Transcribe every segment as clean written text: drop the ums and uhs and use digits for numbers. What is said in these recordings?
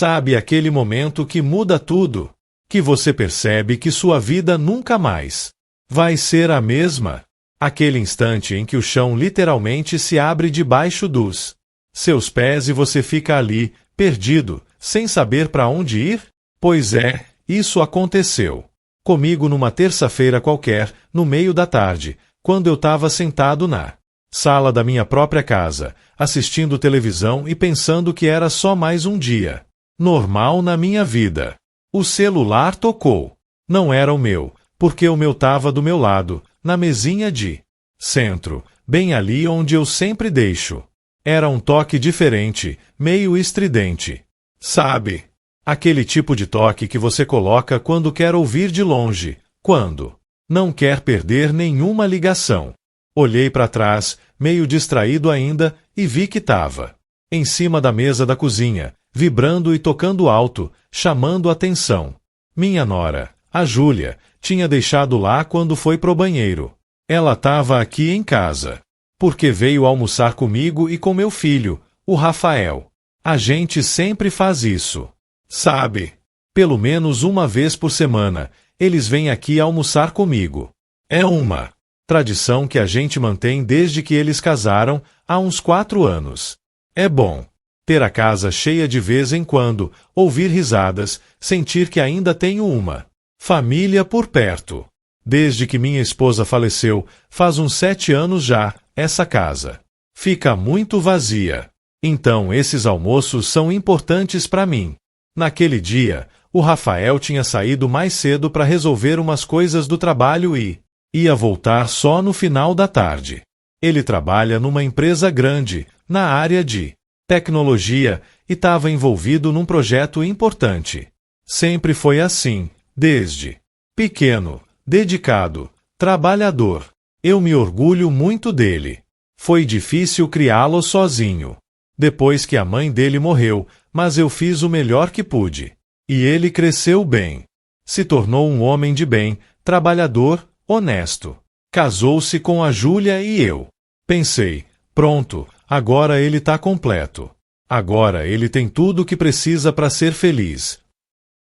Sabe aquele momento que muda tudo? Que você percebe que sua vida nunca mais vai ser a mesma? Aquele instante em que o chão literalmente se abre debaixo dos seus pés e você fica ali, perdido, sem saber para onde ir? Pois é, isso aconteceu comigo numa terça-feira qualquer, no meio da tarde, quando eu estava sentado na sala da minha própria casa, assistindo televisão e pensando que era só mais um dia normal na minha vida. O celular tocou. Não era o meu, porque o meu estava do meu lado, na mesinha de centro, bem ali onde eu sempre deixo. Era um toque diferente, meio estridente. Sabe? Aquele tipo de toque que você coloca quando quer ouvir de longe, quando não quer perder nenhuma ligação. Olhei para trás, meio distraído ainda, e vi que estava em cima da mesa da cozinha, vibrando e tocando alto, chamando atenção. Minha nora, a Júlia, tinha deixado lá quando foi pro banheiro. Ela estava aqui em casa, porque veio almoçar comigo e com meu filho, o Rafael. A gente sempre faz isso. Sabe? Pelo menos uma vez por semana, eles vêm aqui almoçar comigo. É uma tradição que a gente mantém desde que eles casaram, há uns 4 anos. É bom ter a casa cheia de vez em quando, ouvir risadas, sentir que ainda tenho uma família por perto. Desde que minha esposa faleceu, faz uns 7 anos já, essa casa fica muito vazia. Então esses almoços são importantes para mim. Naquele dia, o Rafael tinha saído mais cedo para resolver umas coisas do trabalho e ia voltar só no final da tarde. Ele trabalha numa empresa grande, na área de tecnologia, e estava envolvido num projeto importante. Sempre foi assim, desde pequeno, dedicado, trabalhador. Eu me orgulho muito dele. Foi difícil criá-lo sozinho. Depois que a mãe dele morreu, mas eu fiz o melhor que pude. E ele cresceu bem. Se tornou um homem de bem, trabalhador, honesto. Casou-se com a Júlia e eu. Pensei, pronto, agora ele está completo. Agora ele tem tudo o que precisa para ser feliz.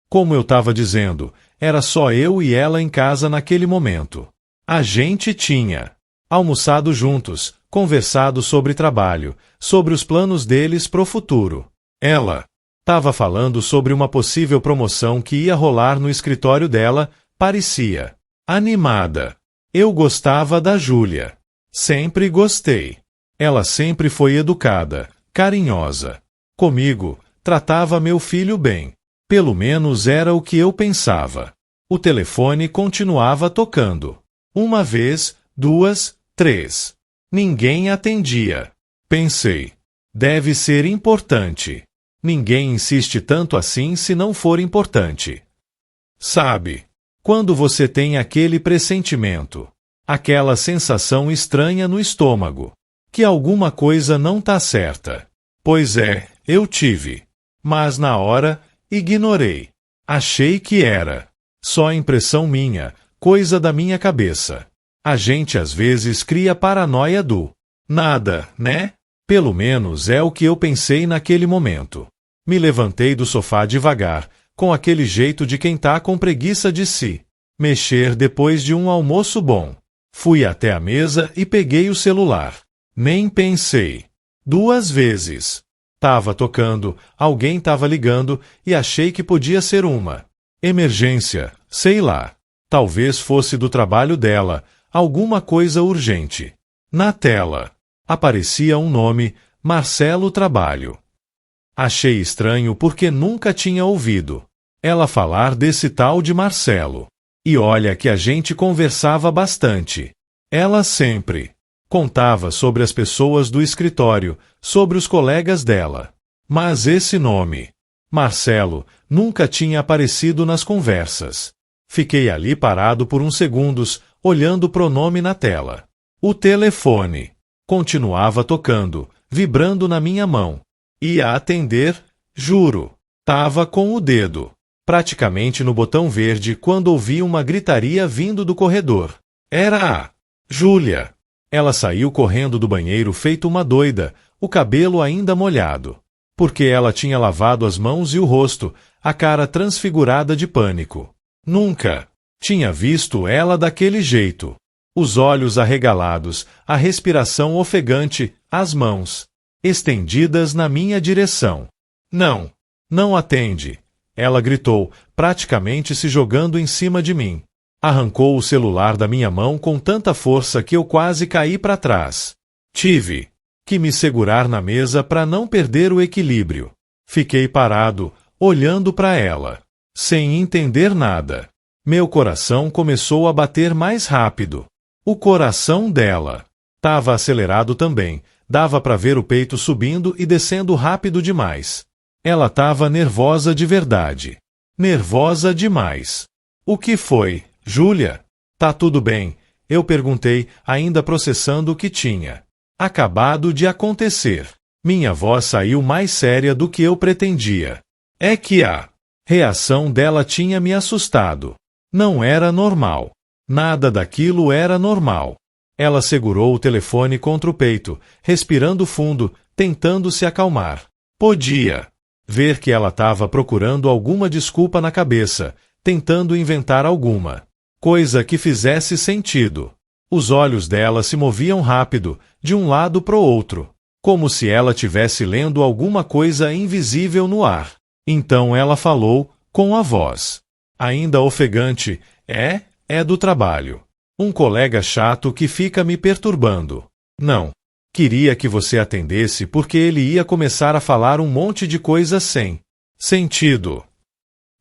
Como eu estava dizendo, era só eu e ela em casa naquele momento. A gente tinha almoçado juntos, conversado sobre trabalho, sobre os planos deles pro futuro. Ela estava falando sobre uma possível promoção que ia rolar no escritório dela, parecia animada. Eu gostava da Júlia. Sempre gostei. Ela sempre foi educada, carinhosa. Comigo, tratava meu filho bem. Pelo menos era o que eu pensava. O telefone continuava tocando. Uma vez, 2, 3. Ninguém atendia. Pensei, deve ser importante. Ninguém insiste tanto assim se não for importante. Sabe, quando você tem aquele pressentimento, aquela sensação estranha no estômago, que alguma coisa não tá certa. Pois é, eu tive. Mas na hora, ignorei. Achei que era só impressão minha, coisa da minha cabeça. A gente às vezes cria paranoia do nada, né? Pelo menos é o que eu pensei naquele momento. Me levantei do sofá devagar, com aquele jeito de quem tá com preguiça de se mexer depois de um almoço bom. Fui até a mesa e peguei o celular. Nem pensei 2 vezes. Tava tocando, alguém tava ligando e achei que podia ser uma emergência, sei lá. Talvez fosse do trabalho dela, alguma coisa urgente. Na tela aparecia um nome, Marcelo Trabalho. Achei estranho porque nunca tinha ouvido ela falar desse tal de Marcelo. E olha que a gente conversava bastante. Ela sempre contava sobre as pessoas do escritório, sobre os colegas dela. Mas esse nome, Marcelo, nunca tinha aparecido nas conversas. Fiquei ali parado por uns segundos, olhando pro nome na tela. O telefone continuava tocando, vibrando na minha mão. Ia atender, juro. Tava com o dedo praticamente no botão verde quando ouvi uma gritaria vindo do corredor. Era a Júlia. Ela saiu correndo do banheiro feito uma doida, o cabelo ainda molhado. porque ela tinha lavado as mãos e o rosto, a cara transfigurada de pânico. Nunca tinha visto ela daquele jeito. Os olhos arregalados, a respiração ofegante, as mãos estendidas na minha direção. Não, não atende, ela gritou, praticamente se jogando em cima de mim. Arrancou o celular da minha mão com tanta força que eu quase caí para trás. Tive que me segurar na mesa para não perder o equilíbrio. Fiquei parado, olhando para ela, sem entender nada. Meu coração começou a bater mais rápido. O coração dela estava acelerado também, dava para ver o peito subindo e descendo rápido demais. Ela estava nervosa de verdade. Nervosa demais. O que foi, Júlia? Tá tudo bem? Eu perguntei, ainda processando o que tinha acabado de acontecer. Minha voz saiu mais séria do que eu pretendia. É que a reação dela tinha me assustado. Não era normal. Nada daquilo era normal. Ela segurou o telefone contra o peito, respirando fundo, tentando se acalmar. Podia ver que ela estava procurando alguma desculpa na cabeça, tentando inventar alguma coisa que fizesse sentido. Os olhos dela se moviam rápido, de um lado para o outro, como se ela tivesse lendo alguma coisa invisível no ar. Então ela falou, com a voz ainda ofegante, é do trabalho. Um colega chato que fica me perturbando. Não. Queria que você atendesse porque ele ia começar a falar um monte de coisa sem sentido.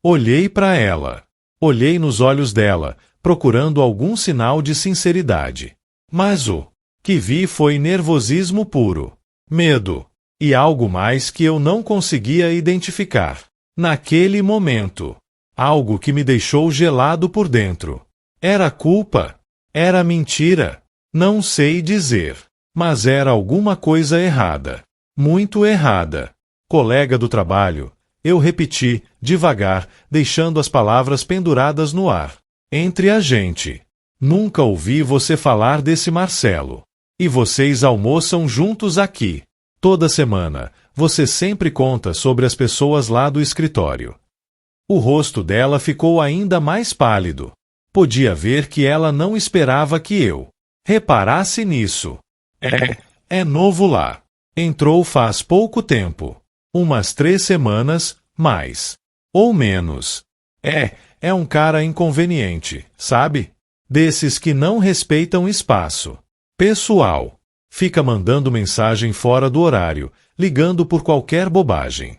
Olhei para ela. Olhei nos olhos dela, procurando algum sinal de sinceridade. Mas o que vi foi nervosismo puro, medo, e algo mais que eu não conseguia identificar. Naquele momento, algo que me deixou gelado por dentro. Era culpa? Era mentira? Não sei dizer. Mas era alguma coisa errada. Muito errada. Colega do trabalho. Eu repeti, devagar, deixando as palavras penduradas no ar. Entre a gente. Nunca ouvi você falar desse Marcelo. E vocês almoçam juntos aqui. Toda semana. Você sempre conta sobre as pessoas lá do escritório. O rosto dela ficou ainda mais pálido. Podia ver que ela não esperava que eu reparasse nisso. É novo lá. Entrou faz pouco tempo. Umas 3 semanas, mais ou menos. É um cara inconveniente, sabe? Desses que não respeitam espaço pessoal. Fica mandando mensagem fora do horário, ligando por qualquer bobagem.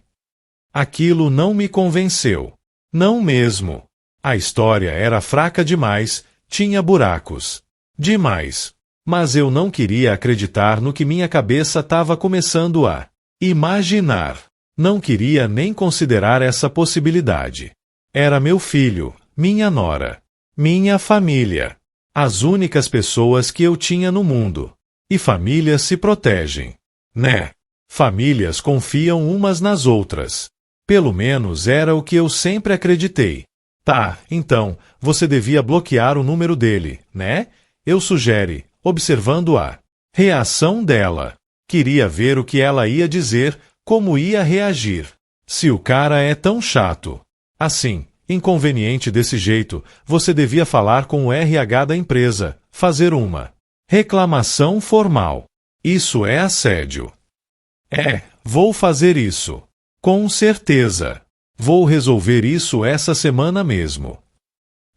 Aquilo não me convenceu. Não mesmo. A história era fraca demais, tinha buracos. Demais. Mas eu não queria acreditar no que minha cabeça estava começando a imaginar. Não queria nem considerar essa possibilidade. Era meu filho, minha nora, minha família. As únicas pessoas que eu tinha no mundo. E famílias se protegem, né? Famílias confiam umas nas outras. Pelo menos era o que eu sempre acreditei. Tá, então, você devia bloquear o número dele, né? Eu sugere, observando a reação dela. Queria ver o que ela ia dizer, como ia reagir. Se o cara é tão chato, assim, inconveniente desse jeito, você devia falar com o RH da empresa, fazer uma reclamação formal. Isso é assédio. Vou fazer isso. Com certeza. Vou resolver isso essa semana mesmo.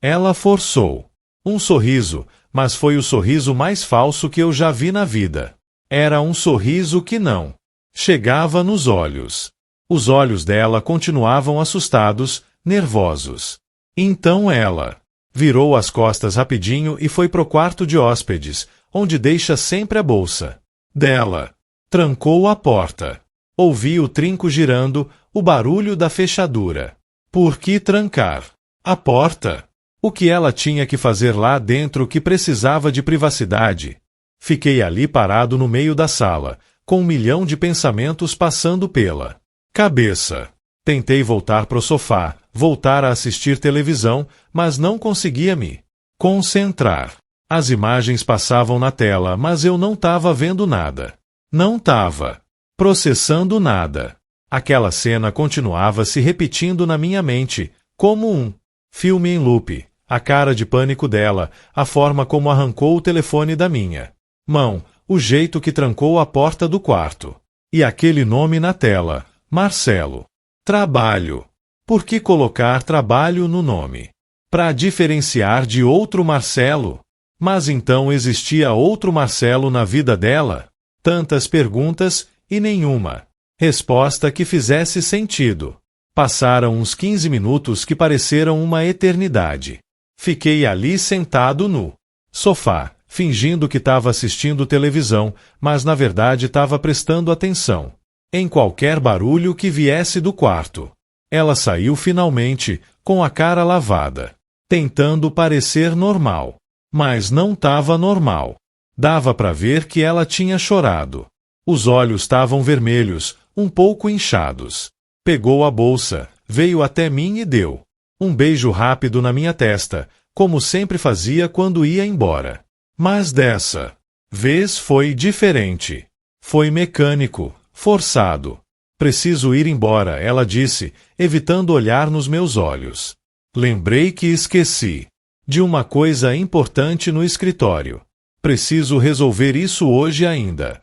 Ela forçou um sorriso, mas foi o sorriso mais falso que eu já vi na vida. Era um sorriso que não chegava nos olhos. Os olhos dela continuavam assustados, nervosos. Então ela virou as costas rapidinho e foi pro quarto de hóspedes, onde deixa sempre a bolsa dela. Trancou a porta. Ouvi o trinco girando, o barulho da fechadura. Por que trancar a porta? O que ela tinha que fazer lá dentro que precisava de privacidade? Fiquei ali parado no meio da sala, com 1 milhão de pensamentos passando pela cabeça. Tentei voltar pro sofá, voltar a assistir televisão, mas não conseguia me concentrar. As imagens passavam na tela, mas eu não estava vendo nada. Não estava processando nada. Aquela cena continuava se repetindo na minha mente, como um filme em loop. A cara de pânico dela, a forma como arrancou o telefone da minha mão, o jeito que trancou a porta do quarto. E aquele nome na tela, Marcelo. Trabalho. Por que colocar trabalho no nome? Para diferenciar de outro Marcelo? Mas então existia outro Marcelo na vida dela? Tantas perguntas e nenhuma resposta que fizesse sentido. Passaram uns 15 minutos que pareceram uma eternidade. Fiquei ali sentado no sofá, fingindo que estava assistindo televisão, mas na verdade estava prestando atenção em qualquer barulho que viesse do quarto. Ela saiu finalmente, com a cara lavada, tentando parecer normal. Mas não estava normal. Dava para ver que ela tinha chorado. Os olhos estavam vermelhos, um pouco inchados. Pegou a bolsa, veio até mim e deu um beijo rápido na minha testa, como sempre fazia quando ia embora. Mas dessa vez foi diferente. Foi mecânico, forçado. Preciso ir embora, ela disse, evitando olhar nos meus olhos. Lembrei que esqueci de uma coisa importante no escritório. Preciso resolver isso hoje ainda.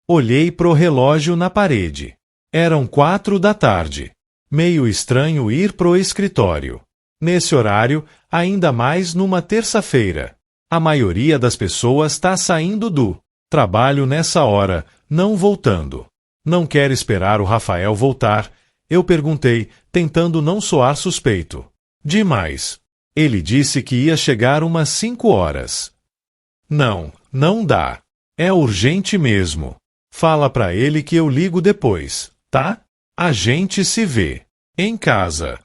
Olhei pro relógio na parede. Eram 4 da tarde. Meio estranho ir pro escritório nesse horário, ainda mais numa terça-feira. A maioria das pessoas está saindo do trabalho nessa hora, não voltando. Não quer esperar o Rafael voltar? Eu perguntei, tentando não soar suspeito demais. Ele disse que ia chegar umas 5 horas. Não dá. É urgente mesmo. Fala pra ele que eu ligo depois, tá? A gente se vê em casa.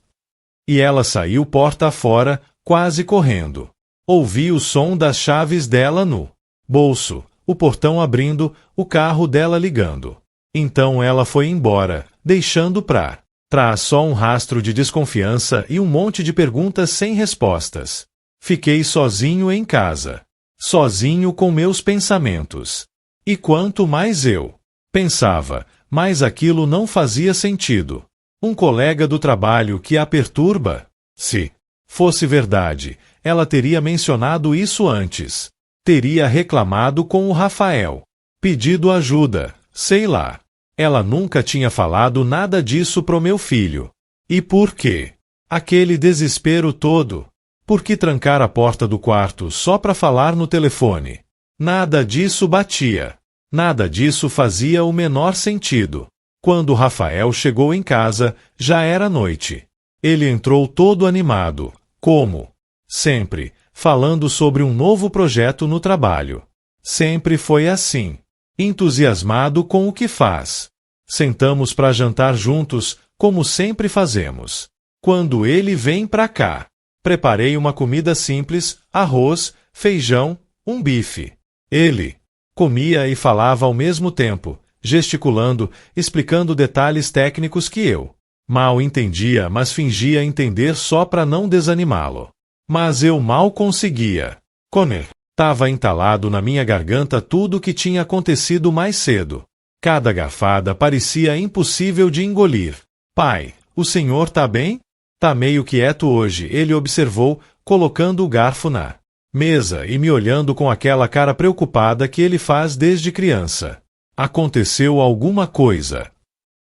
E ela saiu porta fora, quase correndo. Ouvi o som das chaves dela no bolso, o portão abrindo, o carro dela ligando. Então ela foi embora, deixando pra trás só um rastro de desconfiança e um monte de perguntas sem respostas. Fiquei sozinho em casa. Sozinho com meus pensamentos. E quanto mais eu pensava, mais aquilo não fazia sentido. Um colega do trabalho que a perturba? Se fosse verdade, ela teria mencionado isso antes. Teria reclamado com o Rafael. Pedido ajuda, sei lá. Ela nunca tinha falado nada disso pro meu filho. E por quê? Aquele desespero todo. Por que trancar a porta do quarto só para falar no telefone? Nada disso batia. Nada disso fazia o menor sentido. Quando Rafael chegou em casa, já era noite. Ele entrou todo animado, como sempre, falando sobre um novo projeto no trabalho. Sempre foi assim, entusiasmado com o que faz. Sentamos para jantar juntos, como sempre fazemos. Quando ele vem para cá, preparei uma comida simples, arroz, feijão, um bife. Ele comia e falava ao mesmo tempo, gesticulando, explicando detalhes técnicos que eu mal entendia, mas fingia entender só para não desanimá-lo. Mas eu mal conseguia comer. Tava entalado na minha garganta tudo o que tinha acontecido mais cedo. Cada garfada parecia impossível de engolir. Pai, o senhor tá bem? Tá meio quieto hoje, ele observou, colocando o garfo na mesa e me olhando com aquela cara preocupada que ele faz desde criança. Aconteceu alguma coisa?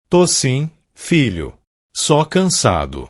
Tô sim, filho. Só cansado.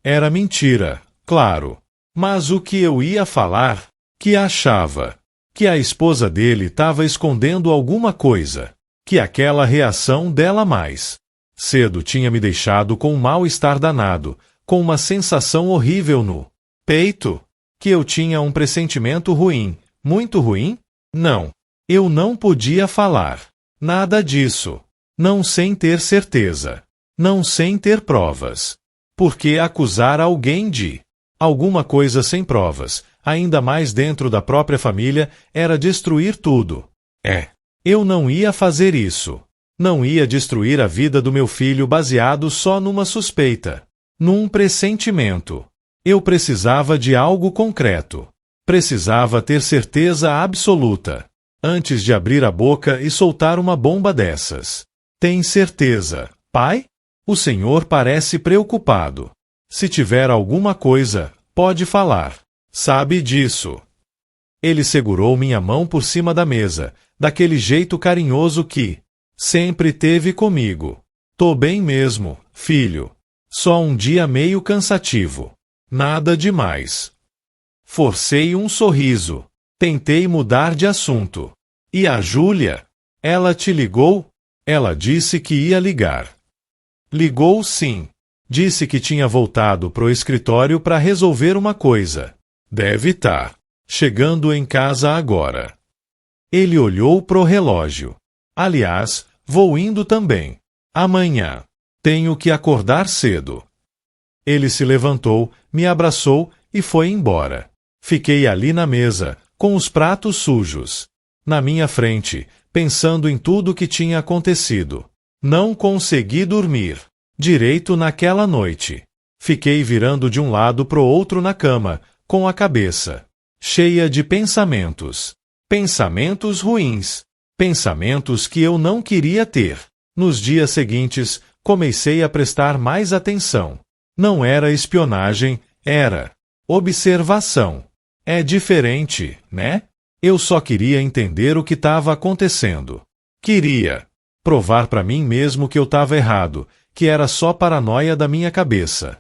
Era mentira, claro. Mas o que eu ia falar? Que achava que a esposa dele estava escondendo alguma coisa. Que aquela reação dela mais cedo tinha me deixado com um mal-estar danado, com uma sensação horrível no peito. Que eu tinha um pressentimento ruim, muito ruim? Não. Eu não podia falar nada disso. Não sem ter certeza. Não sem ter provas. Porque acusar alguém de alguma coisa sem provas, ainda mais dentro da própria família, era destruir tudo. Eu não ia fazer isso. Não ia destruir a vida do meu filho baseado só numa suspeita. Num pressentimento. Eu precisava de algo concreto. Precisava ter certeza absoluta. Antes de abrir a boca e soltar uma bomba dessas. Tem certeza, Pai? O senhor parece preocupado. Se tiver alguma coisa, pode falar. Sabe disso. Ele segurou minha mão por cima da mesa, daquele jeito carinhoso que sempre teve comigo. Tô bem mesmo, filho. Só um dia meio cansativo. Nada demais. Forcei um sorriso. Tentei mudar de assunto. E a Júlia? Ela te ligou? Ela disse que ia ligar. Ligou sim. Disse que tinha voltado pro escritório para resolver uma coisa. Deve estar chegando em casa agora. Ele olhou pro relógio. Aliás, vou indo também. Amanhã. Tenho que acordar cedo. Ele se levantou, me abraçou e foi embora. Fiquei ali na mesa, com os pratos sujos. Na minha frente, pensando em tudo que tinha acontecido. Não consegui dormir direito naquela noite. Fiquei virando de um lado pro outro na cama, com a cabeça cheia de pensamentos. Pensamentos ruins. Pensamentos que eu não queria ter. Nos dias seguintes, comecei a prestar mais atenção. Não era espionagem, era observação. É diferente, né? Eu só queria entender o que estava acontecendo. Queria provar para mim mesmo que eu estava errado, que era só paranoia da minha cabeça.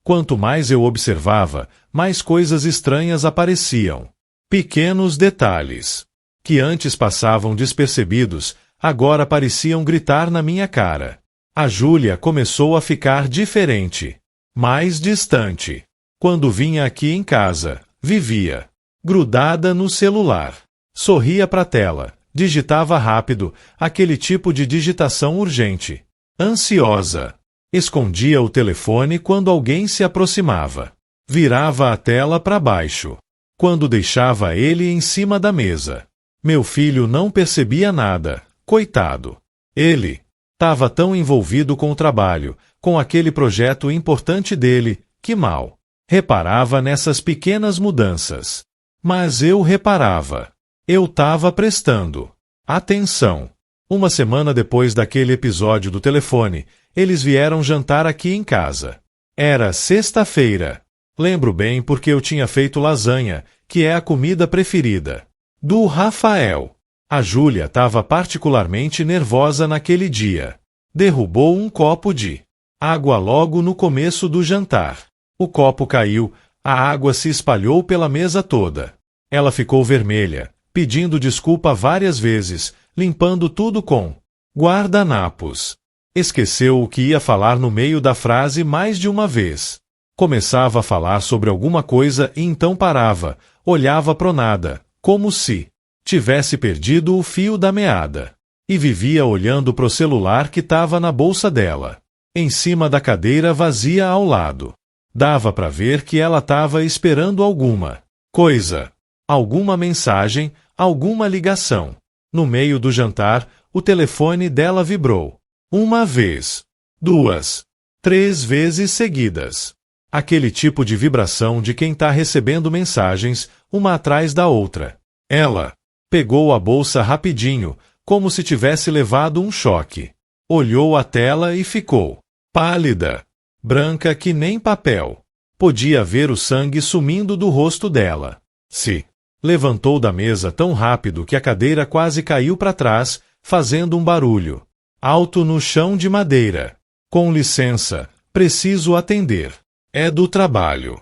Quanto mais eu observava, mais coisas estranhas apareciam. Pequenos detalhes, que antes passavam despercebidos, agora pareciam gritar na minha cara. A Júlia começou a ficar diferente, mais distante. Quando vinha aqui em casa, vivia grudada no celular. Sorria para a tela, digitava rápido, aquele tipo de digitação urgente. Ansiosa. Escondia o telefone quando alguém se aproximava. Virava a tela para baixo. Quando deixava ele em cima da mesa. Meu filho não percebia nada, coitado. Ele estava tão envolvido com o trabalho, com aquele projeto importante dele, que mal reparava nessas pequenas mudanças. Mas eu reparava. Eu estava prestando atenção. Uma semana depois daquele episódio do telefone, eles vieram jantar aqui em casa. Era sexta-feira. Lembro bem porque eu tinha feito lasanha, que é a comida preferida do Rafael. A Júlia estava particularmente nervosa naquele dia. Derrubou um copo de água logo no começo do jantar. O copo caiu, a água se espalhou pela mesa toda. Ela ficou vermelha, pedindo desculpa várias vezes, limpando tudo com guardanapos. Esqueceu o que ia falar no meio da frase mais de uma vez. Começava a falar sobre alguma coisa e então parava, olhava pro nada, como se tivesse perdido o fio da meada. E vivia olhando pro celular que estava na bolsa dela, em cima da cadeira vazia ao lado. Dava para ver que ela estava esperando alguma coisa, alguma mensagem, alguma ligação. No meio do jantar, o telefone dela vibrou. Uma vez, 2, 3 vezes seguidas. Aquele tipo de vibração de quem está recebendo mensagens, uma atrás da outra. Ela pegou a bolsa rapidinho, como se tivesse levado um choque. Olhou a tela e ficou pálida, branca que nem papel. Podia ver o sangue sumindo do rosto dela. Se levantou da mesa tão rápido que a cadeira quase caiu para trás, fazendo um barulho alto no chão de madeira. Com licença, preciso atender. É do trabalho.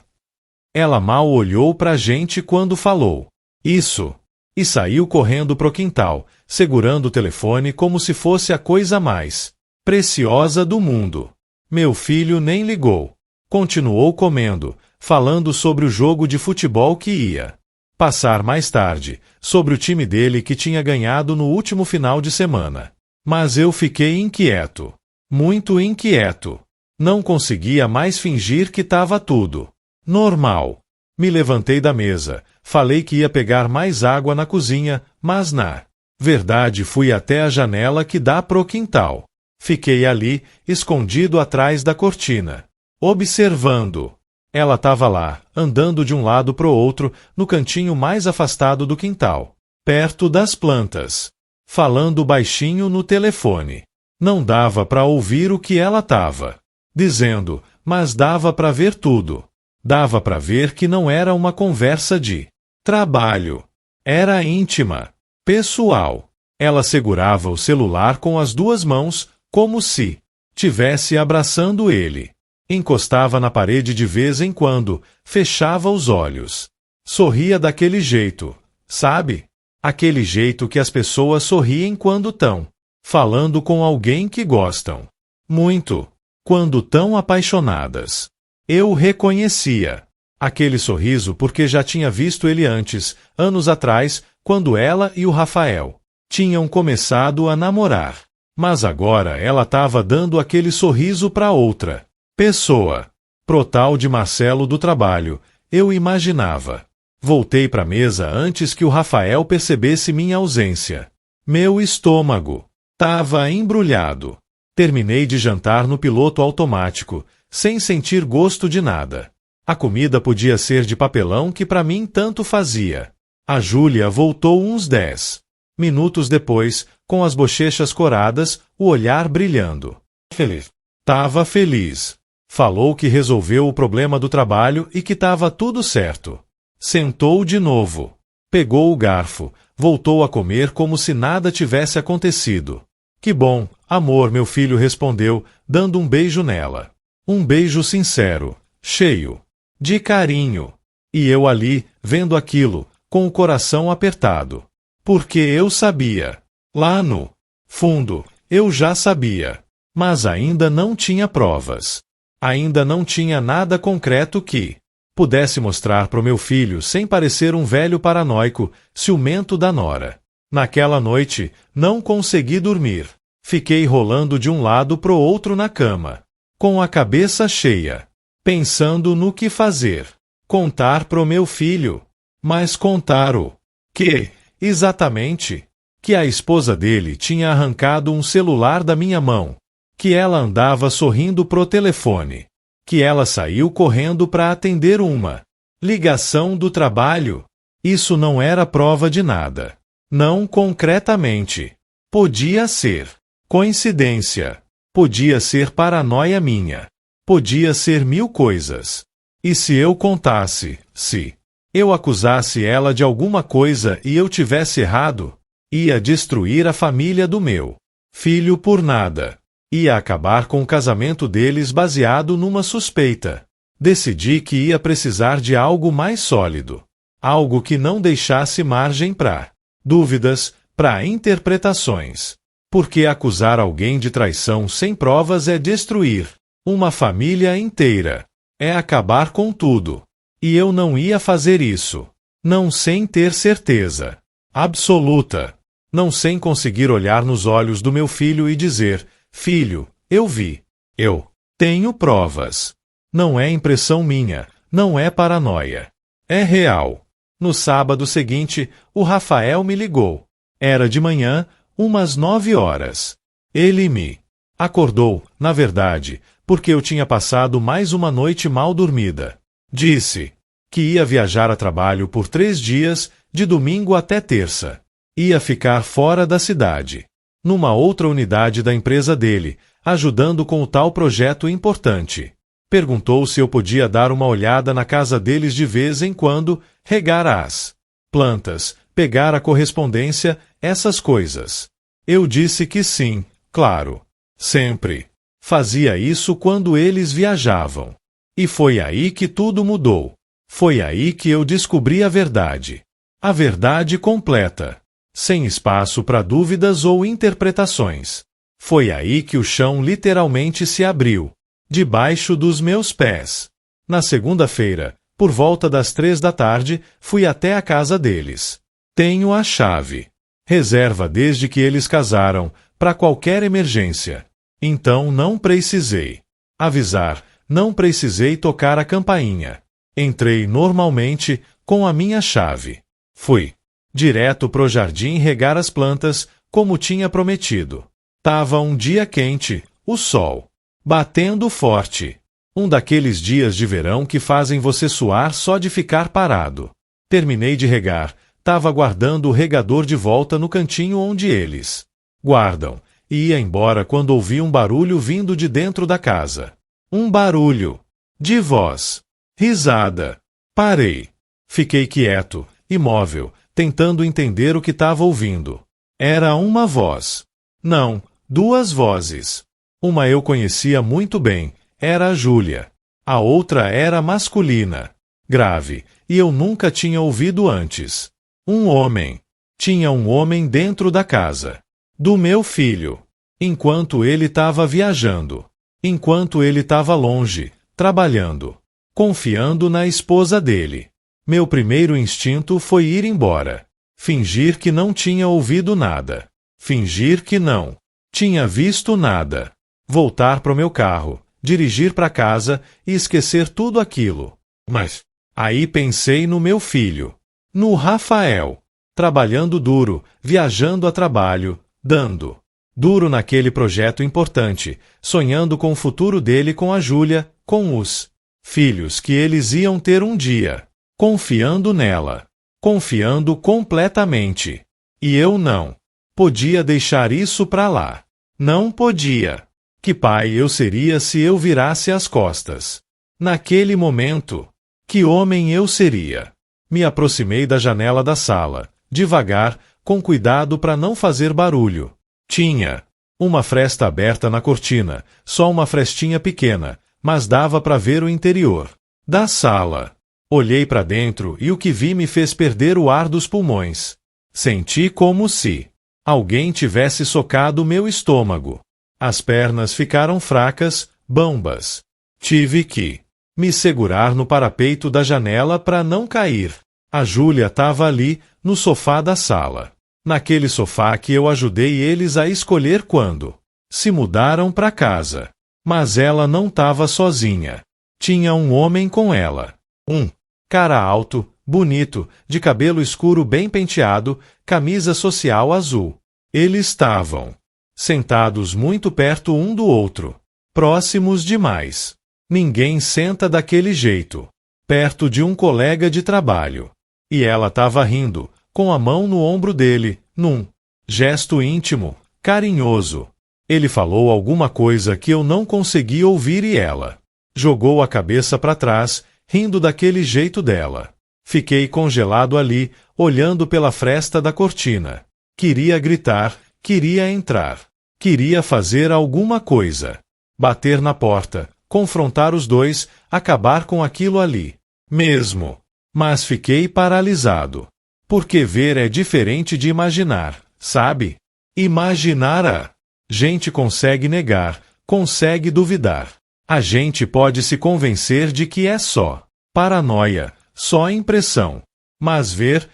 Ela mal olhou para a gente quando falou isso e saiu correndo pro quintal, segurando o telefone como se fosse a coisa mais preciosa do mundo. Meu filho nem ligou. Continuou comendo, falando sobre o jogo de futebol que ia passar mais tarde, sobre o time dele que tinha ganhado no último final de semana. Mas eu fiquei inquieto. Muito inquieto. Não conseguia mais fingir que estava tudo normal. Me levantei da mesa, falei que ia pegar mais água na cozinha, mas na verdade fui até a janela que dá pro quintal. Fiquei ali, escondido atrás da cortina, observando. Ela estava lá, andando de um lado pro outro, no cantinho mais afastado do quintal, perto das plantas, falando baixinho no telefone. Não dava para ouvir o que ela estava dizendo, mas dava para ver tudo. Dava para ver que não era uma conversa de trabalho. Era íntima, pessoal. Ela segurava o celular com as duas mãos, como se tivesse abraçando ele. Encostava na parede de vez em quando, fechava os olhos. Sorria daquele jeito, sabe? Aquele jeito que as pessoas sorriem quando estão falando com alguém que gostam muito, quando tão apaixonadas. Eu reconhecia aquele sorriso porque já tinha visto ele antes, anos atrás, quando ela e o Rafael tinham começado a namorar. Mas agora ela estava dando aquele sorriso para outra pessoa. Pro tal de Marcelo do trabalho, eu imaginava. Voltei para a mesa antes que o Rafael percebesse minha ausência. Meu estômago estava embrulhado. Terminei de jantar no piloto automático, sem sentir gosto de nada. A comida podia ser de papelão que para mim tanto fazia. A Júlia voltou uns 10 minutos depois, com as bochechas coradas, o olhar brilhando. Feliz. Tava feliz. Falou que resolveu o problema do trabalho e que estava tudo certo. Sentou de novo. Pegou o garfo, voltou a comer como se nada tivesse acontecido. Que bom, amor, meu filho respondeu, dando um beijo nela. Um beijo sincero, cheio de carinho. E eu ali, vendo aquilo, com o coração apertado. Porque eu sabia. Lá no fundo, eu já sabia. Mas ainda não tinha provas. Ainda não tinha nada concreto que pudesse mostrar pro meu filho sem parecer um velho paranoico, ciumento da nora. Naquela noite, não consegui dormir. Fiquei rolando de um lado pro outro na cama, com a cabeça cheia, pensando no que fazer. Contar pro meu filho. Mas contar o que, exatamente? Que a esposa dele tinha arrancado um celular da minha mão. Que ela andava sorrindo pro telefone. Que ela saiu correndo para atender uma ligação do trabalho. Isso não era prova de nada. Não concretamente. Podia ser coincidência. Podia ser paranoia minha. Podia ser 1000 coisas. E se eu contasse, se eu acusasse ela de alguma coisa e eu tivesse errado, ia destruir a família do meu filho por nada. Ia acabar com o casamento deles baseado numa suspeita. Decidi que ia precisar de algo mais sólido. Algo que não deixasse margem para dúvidas, para interpretações. Porque acusar alguém de traição sem provas é destruir uma família inteira. É acabar com tudo. E eu não ia fazer isso. Não sem ter certeza absoluta. Não sem conseguir olhar nos olhos do meu filho e dizer: filho, eu vi. Eu tenho provas. Não é impressão minha, não é paranoia. É real. No sábado seguinte, o Rafael me ligou. Era de manhã, umas 9 horas. Ele me acordou, na verdade, porque eu tinha passado mais uma noite mal dormida. Disse que ia viajar a trabalho por 3 dias, de domingo até terça. Ia ficar fora da cidade. Numa outra unidade da empresa dele, ajudando com o tal projeto importante. Perguntou se eu podia dar uma olhada na casa deles de vez em quando, regar as plantas, pegar a correspondência, essas coisas. Eu disse que sim, claro. Sempre. Fazia isso quando eles viajavam. E foi aí que tudo mudou. Foi aí que eu descobri a verdade. A verdade completa. Sem espaço para dúvidas ou interpretações. Foi aí que o chão literalmente se abriu, debaixo dos meus pés. Na segunda-feira, por volta das 3 da tarde, fui até a casa deles. Tenho a chave. Reserva desde que eles casaram, para qualquer emergência. Então não precisei avisar, não precisei tocar a campainha. Entrei normalmente com a minha chave. Fui direto pro jardim regar as plantas, como tinha prometido. Tava um dia quente, o sol batendo forte. Um daqueles dias de verão que fazem você suar só de ficar parado. Terminei de regar, tava guardando o regador de volta no cantinho onde eles guardam, e ia embora quando ouvi um barulho vindo de dentro da casa. Um barulho. De voz. Risada. Parei. Fiquei quieto, imóvel, tentando entender o que estava ouvindo. Era uma voz. Não, duas vozes. Uma eu conhecia muito bem, era a Júlia. A outra era masculina, grave, e eu nunca tinha ouvido antes. Um homem. Tinha um homem dentro da casa. Do meu filho. Enquanto ele estava viajando. Enquanto ele estava longe, trabalhando. Confiando na esposa dele. Meu primeiro instinto foi ir embora. Fingir que não tinha ouvido nada. Fingir que não tinha visto nada. Voltar para o meu carro, dirigir para casa e esquecer tudo aquilo. Mas aí pensei no meu filho. No Rafael. Trabalhando duro, viajando a trabalho, dando. Duro naquele projeto importante, sonhando com o futuro dele com a Júlia, com os filhos que eles iam ter um dia. Confiando nela. Confiando completamente. E eu não podia deixar isso pra lá. Não podia. Que pai eu seria se eu virasse as costas? Naquele momento. Que homem eu seria? Me aproximei da janela da sala, devagar, com cuidado para não fazer barulho. Tinha uma fresta aberta na cortina, só uma frestinha pequena, mas dava para ver o interior da sala. Olhei para dentro e o que vi me fez perder o ar dos pulmões. Senti como se alguém tivesse socado meu estômago. As pernas ficaram fracas, bambas. Tive que me segurar no parapeito da janela para não cair. A Júlia estava ali, no sofá da sala. Naquele sofá que eu ajudei eles a escolher quando se mudaram para casa. Mas ela não estava sozinha. Tinha um homem com ela. Um cara alto, bonito, de cabelo escuro bem penteado, camisa social azul. Eles estavam sentados muito perto um do outro. Próximos demais. Ninguém senta daquele jeito. Perto de um colega de trabalho. E ela estava rindo, com a mão no ombro dele, num gesto íntimo, carinhoso. Ele falou alguma coisa que eu não consegui ouvir e ela jogou a cabeça para trás, rindo daquele jeito dela. Fiquei congelado ali, olhando pela fresta da cortina. Queria gritar, queria entrar. Queria fazer alguma coisa. Bater na porta, confrontar os dois, acabar com aquilo ali. Mesmo. Mas fiquei paralisado. Porque ver é diferente de imaginar, sabe? Imaginar a gente consegue negar, consegue duvidar. A gente pode se convencer de que é só paranoia, só impressão. Mas ver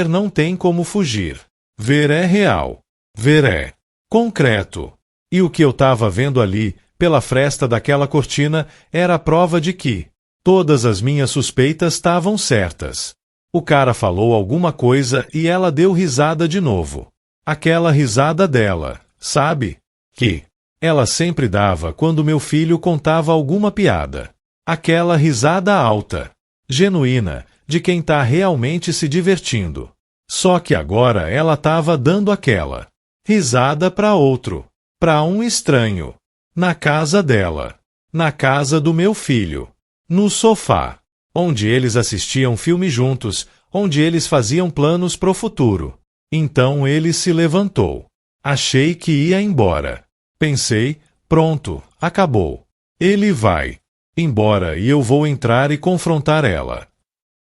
não tem como fugir. Ver é real. Ver é concreto. E o que eu estava vendo ali, pela fresta daquela cortina, era a prova de que todas as minhas suspeitas estavam certas. O cara falou alguma coisa e ela deu risada de novo. Aquela risada dela, sabe? Que ela sempre dava quando meu filho contava alguma piada. Aquela risada alta, genuína, de quem tá realmente se divertindo. Só que agora ela estava dando aquela risada para outro, para um estranho, na casa dela, na casa do meu filho, no sofá, onde eles assistiam filme juntos, onde eles faziam planos pro futuro. Então ele se levantou. Achei que ia embora. Pensei, pronto, acabou. Ele vai embora e eu vou entrar e confrontar ela.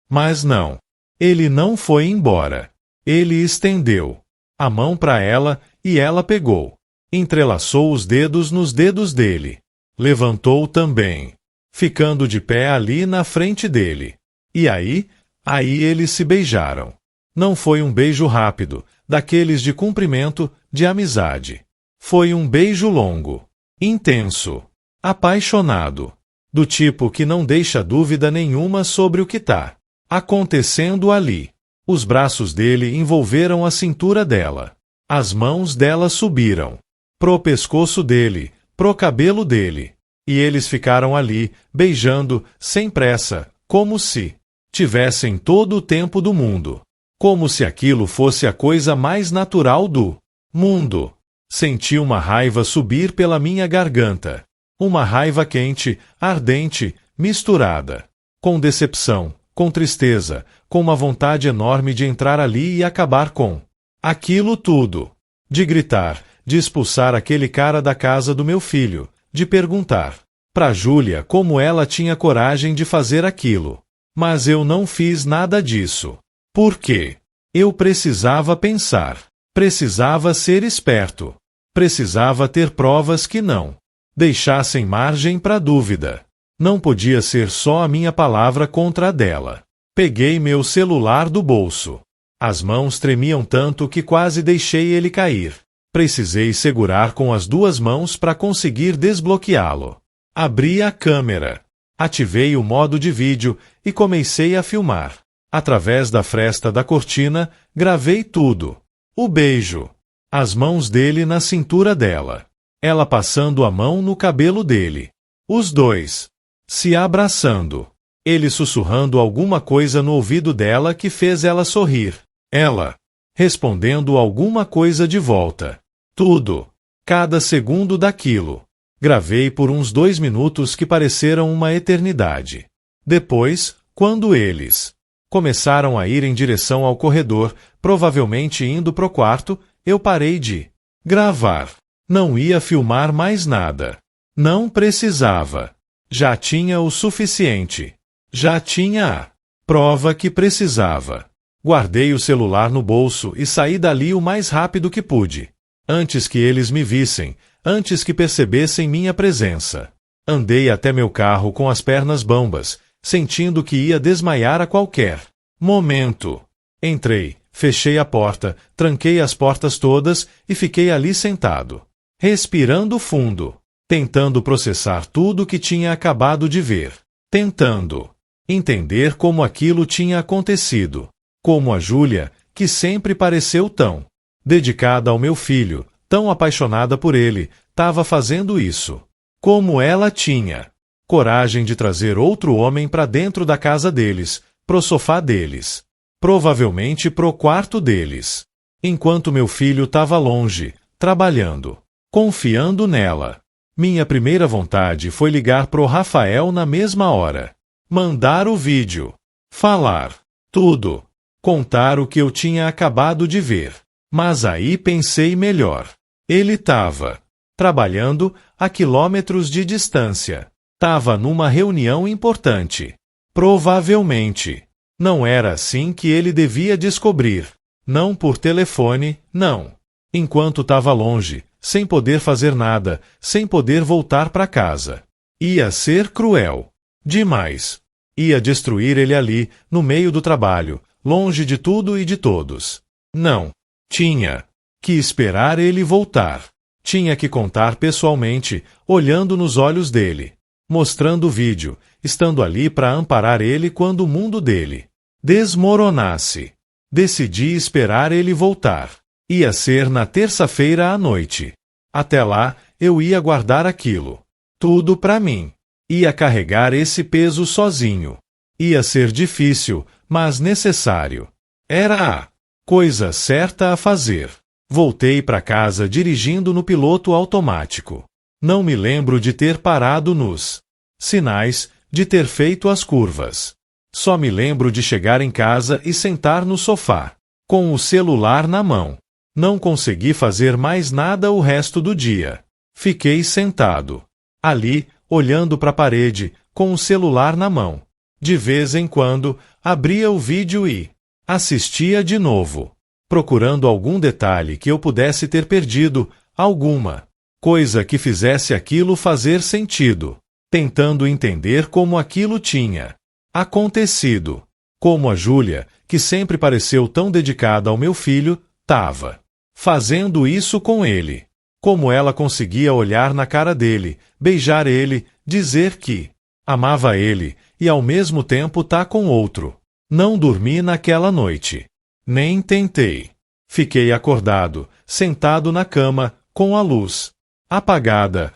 Mas não. Ele não foi embora. Ele estendeu a mão para ela e ela pegou. Entrelaçou os dedos nos dedos dele. Levantou também, ficando de pé ali na frente dele. E aí eles se beijaram. Não foi um beijo rápido, daqueles de cumprimento, de amizade. Foi um beijo longo, intenso, apaixonado, do tipo que não deixa dúvida nenhuma sobre o que tá acontecendo ali. Os braços dele envolveram a cintura dela. As mãos dela subiram pro pescoço dele, pro cabelo dele. E eles ficaram ali, beijando, sem pressa, como se tivessem todo o tempo do mundo. Como se aquilo fosse a coisa mais natural do mundo. Senti uma raiva subir pela minha garganta. Uma raiva quente, ardente, misturada. Com decepção, com tristeza, com uma vontade enorme de entrar ali e acabar com aquilo tudo. De gritar, de expulsar aquele cara da casa do meu filho, de perguntar pra Júlia como ela tinha coragem de fazer aquilo. Mas eu não fiz nada disso. Por quê? Eu precisava pensar. Precisava ser esperto. Precisava ter provas que não deixassem margem para dúvida. Não podia ser só a minha palavra contra a dela. Peguei meu celular do bolso. As mãos tremiam tanto que quase deixei ele cair. Precisei segurar com as duas mãos para conseguir desbloqueá-lo. Abri a câmera. Ativei o modo de vídeo e comecei a filmar. Através da fresta da cortina, gravei tudo. O beijo. As mãos dele na cintura dela. Ela passando a mão no cabelo dele. Os dois se abraçando. Ele sussurrando alguma coisa no ouvido dela que fez ela sorrir. Ela respondendo alguma coisa de volta. Tudo. Cada segundo daquilo. Gravei por uns 2 minutos que pareceram uma eternidade. Depois, quando eles começaram a ir em direção ao corredor, provavelmente indo pro quarto, eu parei de gravar. Não ia filmar mais nada. Não precisava. Já tinha o suficiente. Já tinha a prova que precisava. Guardei o celular no bolso e saí dali o mais rápido que pude. Antes que eles me vissem, antes que percebessem minha presença. Andei até meu carro com as pernas bambas, sentindo que ia desmaiar a qualquer momento. Entrei, fechei a porta, tranquei as portas todas e fiquei ali sentado, respirando fundo, tentando processar tudo o que tinha acabado de ver, tentando entender como aquilo tinha acontecido, como a Júlia, que sempre pareceu tão dedicada ao meu filho, tão apaixonada por ele, estava fazendo isso. Como ela tinha coragem de trazer outro homem para dentro da casa deles, pro sofá deles, provavelmente pro quarto deles, enquanto meu filho estava longe, trabalhando, confiando nela. Minha primeira vontade foi ligar pro Rafael na mesma hora, mandar o vídeo, falar tudo, contar o que eu tinha acabado de ver. Mas aí pensei melhor. Ele estava trabalhando a quilômetros de distância. Estava numa reunião importante. Provavelmente. Não era assim que ele devia descobrir. Não por telefone, não. Enquanto estava longe, sem poder fazer nada, sem poder voltar para casa. Ia ser cruel. Demais. Ia destruir ele ali, no meio do trabalho, longe de tudo e de todos. Não. Tinha que esperar ele voltar. Tinha que contar pessoalmente, olhando nos olhos dele, mostrando o vídeo, estando ali para amparar ele quando o mundo dele desmoronasse. Decidi esperar ele voltar. Ia ser na terça-feira à noite. Até lá, eu ia guardar aquilo tudo para mim. Ia carregar esse peso sozinho. Ia ser difícil, mas necessário. Era a coisa certa a fazer. Voltei para casa dirigindo no piloto automático. Não me lembro de ter parado nos sinais, de ter feito as curvas. Só me lembro de chegar em casa e sentar no sofá, com o celular na mão. Não consegui fazer mais nada o resto do dia. Fiquei sentado, ali, olhando para a parede, com o celular na mão. De vez em quando, abria o vídeo e assistia de novo, procurando algum detalhe que eu pudesse ter perdido, alguma coisa que fizesse aquilo fazer sentido, tentando entender como aquilo tinha acontecido, como a Júlia, que sempre pareceu tão dedicada ao meu filho, estava fazendo isso com ele, como ela conseguia olhar na cara dele, beijar ele, dizer que amava ele e ao mesmo tempo tá com outro. Não dormi naquela noite. Nem tentei. Fiquei acordado, sentado na cama, com a luz apagada,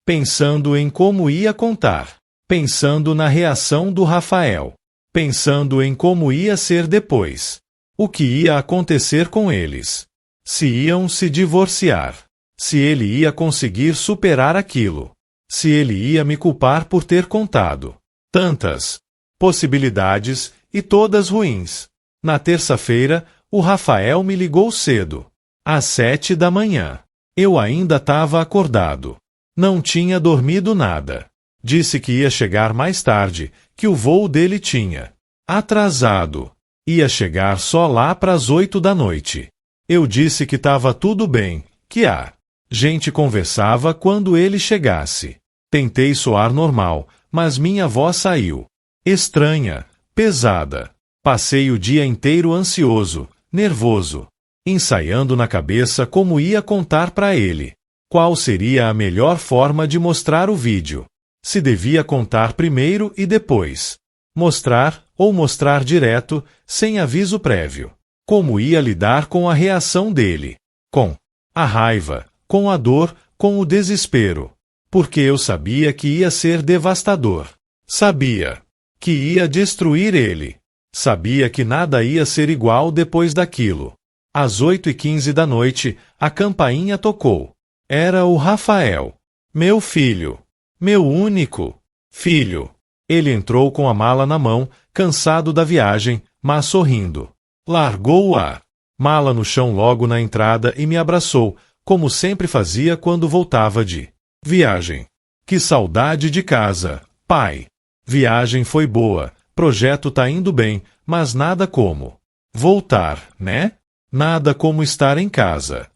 pensando em como ia contar, pensando na reação do Rafael, pensando em como ia ser depois, o que ia acontecer com eles. Se iam se divorciar. Se ele ia conseguir superar aquilo. Se ele ia me culpar por ter contado. Tantas possibilidades, e todas ruins. Na terça-feira, o Rafael me ligou cedo. Às 7 da manhã. Eu ainda estava acordado. Não tinha dormido nada. Disse que ia chegar mais tarde, que o voo dele tinha atrasado. Ia chegar só lá pras 8 da noite. Eu disse que estava tudo bem, que a gente conversava quando ele chegasse. Tentei soar normal, mas minha voz saiu estranha, pesada. Passei o dia inteiro ansioso, nervoso, ensaiando na cabeça como ia contar para ele. Qual seria a melhor forma de mostrar o vídeo? Se devia contar primeiro e depois mostrar, ou mostrar direto, sem aviso prévio. Como ia lidar com a reação dele? Com a raiva, com a dor, com o desespero. Porque eu sabia que ia ser devastador. Sabia que ia destruir ele. Sabia que nada ia ser igual depois daquilo. Às 8h15 da noite, a campainha tocou. Era o Rafael. Meu filho. Meu único filho. Ele entrou com a mala na mão, cansado da viagem, mas sorrindo. Largou a mala no chão logo na entrada e me abraçou, como sempre fazia quando voltava de viagem. Que saudade de casa, pai. Viagem foi boa, projeto tá indo bem, mas nada como voltar, né? Nada como estar em casa.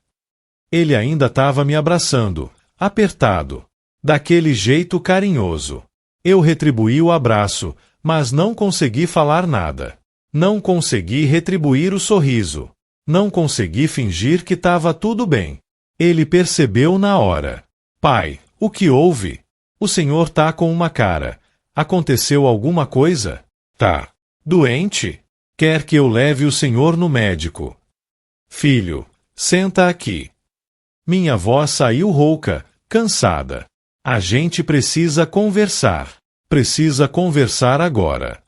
Ele ainda estava me abraçando, apertado, daquele jeito carinhoso. Eu retribuí o abraço, mas não consegui falar nada. Não consegui retribuir o sorriso. Não consegui fingir que estava tudo bem. Ele percebeu na hora. Pai, o que houve? O senhor tá com uma cara. Aconteceu alguma coisa? Tá doente? Quer que eu leve o senhor no médico? Filho, senta aqui. Minha voz saiu rouca, cansada. A gente precisa conversar. Precisa conversar agora.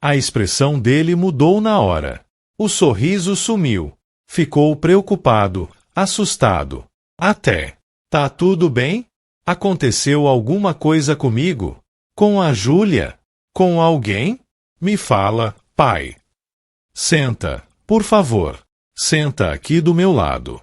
A expressão dele mudou na hora. O sorriso sumiu. Ficou preocupado, assustado. Até. Tá tudo bem? Aconteceu alguma coisa comigo? Com a Júlia? Com alguém? Me fala, pai. Senta, por favor. Senta aqui do meu lado.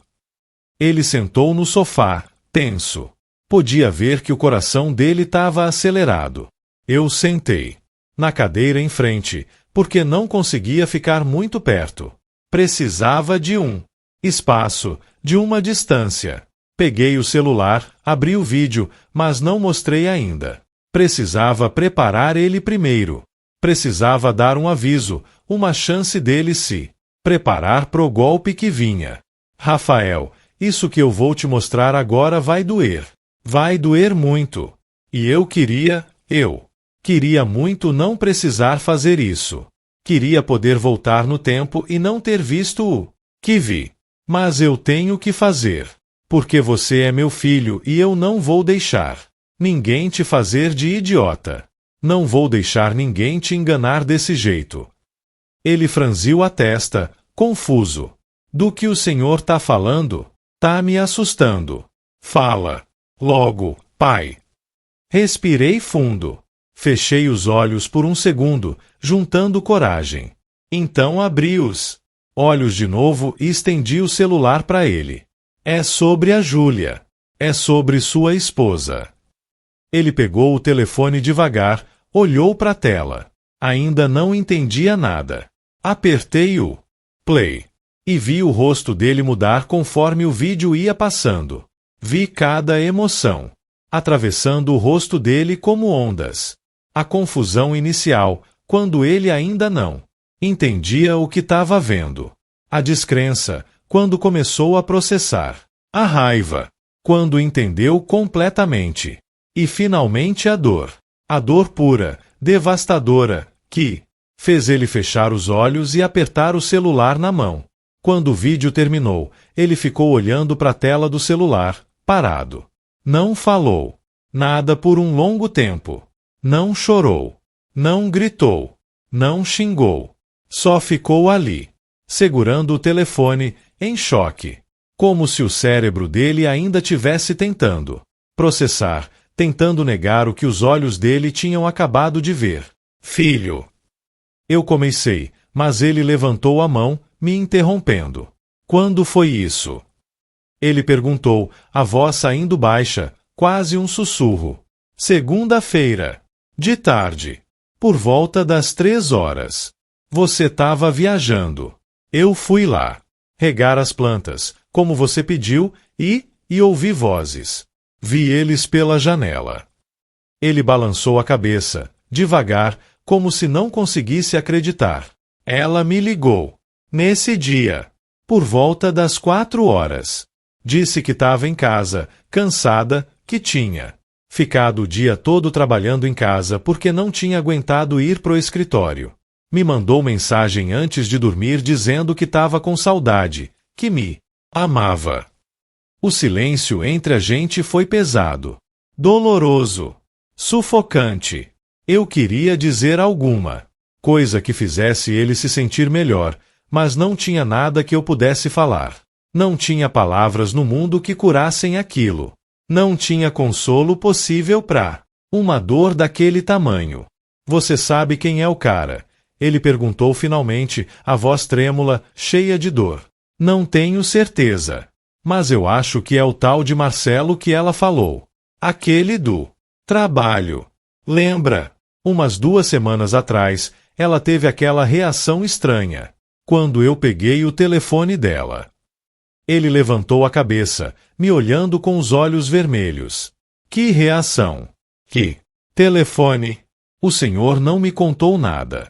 Ele sentou no sofá, tenso. Podia ver que o coração dele estava acelerado. Eu sentei na cadeira em frente, porque não conseguia ficar muito perto. Precisava de um espaço, de uma distância. Peguei o celular, abri o vídeo, mas não mostrei ainda. Precisava preparar ele primeiro. Precisava dar um aviso, uma chance dele se preparar pro golpe que vinha. Rafael, isso que eu vou te mostrar agora vai doer. Vai doer muito. E eu queria muito não precisar fazer isso. Queria poder voltar no tempo e não ter visto o que vi. Mas eu tenho que fazer. Porque você é meu filho e eu não vou deixar ninguém te fazer de idiota. Não vou deixar ninguém te enganar desse jeito. Ele franziu a testa, confuso. Do que o senhor tá falando? Tá me assustando. Fala. Logo, pai. Respirei fundo. Fechei os olhos por um segundo, juntando coragem. Então abri os olhos de novo e estendi o celular para ele. É sobre a Júlia. É sobre sua esposa. Ele pegou o telefone devagar, olhou para a tela. Ainda não entendia nada. Apertei o play. E vi o rosto dele mudar conforme o vídeo ia passando. Vi cada emoção atravessando o rosto dele como ondas. A confusão inicial, quando ele ainda não entendia o que estava vendo. A descrença, quando começou a processar. A raiva, quando entendeu completamente. E finalmente a dor. A dor pura, devastadora, que fez ele fechar os olhos e apertar o celular na mão. Quando o vídeo terminou, ele ficou olhando para a tela do celular, parado. Não falou nada por um longo tempo. Não chorou. Não gritou. Não xingou. Só ficou ali, segurando o telefone, em choque. Como se o cérebro dele ainda tivesse tentando processar, tentando negar o que os olhos dele tinham acabado de ver. Filho! Eu comecei, mas ele levantou a mão, me interrompendo. Quando foi isso? Ele perguntou, a voz saindo baixa, quase um sussurro. Segunda-feira. De tarde. Por volta das 3 horas. Você estava viajando. Eu fui lá. Regar as plantas, como você pediu, e ouvi vozes. Vi eles pela janela. Ele balançou a cabeça, devagar, como se não conseguisse acreditar. Ela me ligou. Nesse dia. Por volta das 4 horas. Disse que estava em casa, cansada, que tinha ficado o dia todo trabalhando em casa porque não tinha aguentado ir pro escritório. Me mandou mensagem antes de dormir dizendo que estava com saudade, que me amava. O silêncio entre a gente foi pesado, doloroso, sufocante. Eu queria dizer alguma coisa que fizesse ele se sentir melhor, mas não tinha nada que eu pudesse falar. Não tinha palavras no mundo que curassem aquilo. Não tinha consolo possível para uma dor daquele tamanho. Você sabe quem é o cara? Ele perguntou finalmente, a voz trêmula, cheia de dor. Não tenho certeza. Mas eu acho que é o tal de Marcelo que ela falou. Aquele do trabalho. Lembra? Umas 2 semanas atrás, ela teve aquela reação estranha. Quando eu peguei o telefone dela. Ele levantou a cabeça, me olhando com os olhos vermelhos. Que reação! Que telefone! O senhor não me contou nada.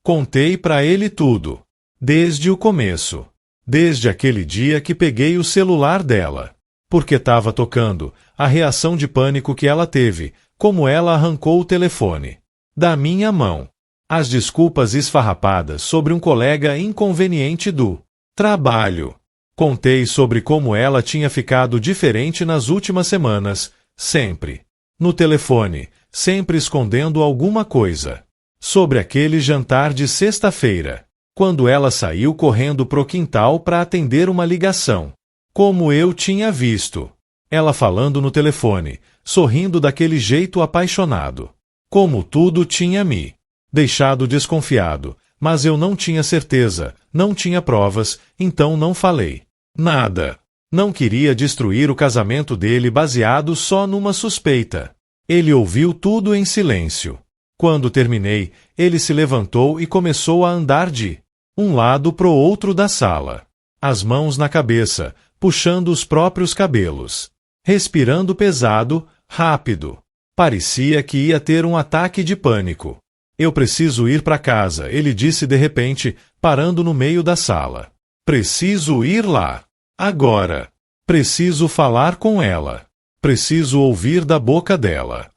Contei para ele tudo. Desde o começo. Desde aquele dia que peguei o celular dela. Porque estava tocando, a reação de pânico que ela teve, como ela arrancou o telefone da minha mão. As desculpas esfarrapadas sobre um colega inconveniente do trabalho. Contei sobre como ela tinha ficado diferente nas últimas semanas, sempre. No telefone, sempre escondendo alguma coisa. Sobre aquele jantar de sexta-feira, quando ela saiu correndo pro quintal para atender uma ligação. Como eu tinha visto. Ela falando no telefone, sorrindo daquele jeito apaixonado. Como tudo tinha me deixado desconfiado, mas eu não tinha certeza, não tinha provas, então não falei nada. Não queria destruir o casamento dele baseado só numa suspeita. Ele ouviu tudo em silêncio. Quando terminei, ele se levantou e começou a andar de um lado pro outro da sala. As mãos na cabeça, puxando os próprios cabelos. Respirando pesado, rápido. Parecia que ia ter um ataque de pânico. Eu preciso ir para casa, ele disse de repente, parando no meio da sala. Preciso ir lá. Agora. Preciso falar com ela. Preciso ouvir da boca dela.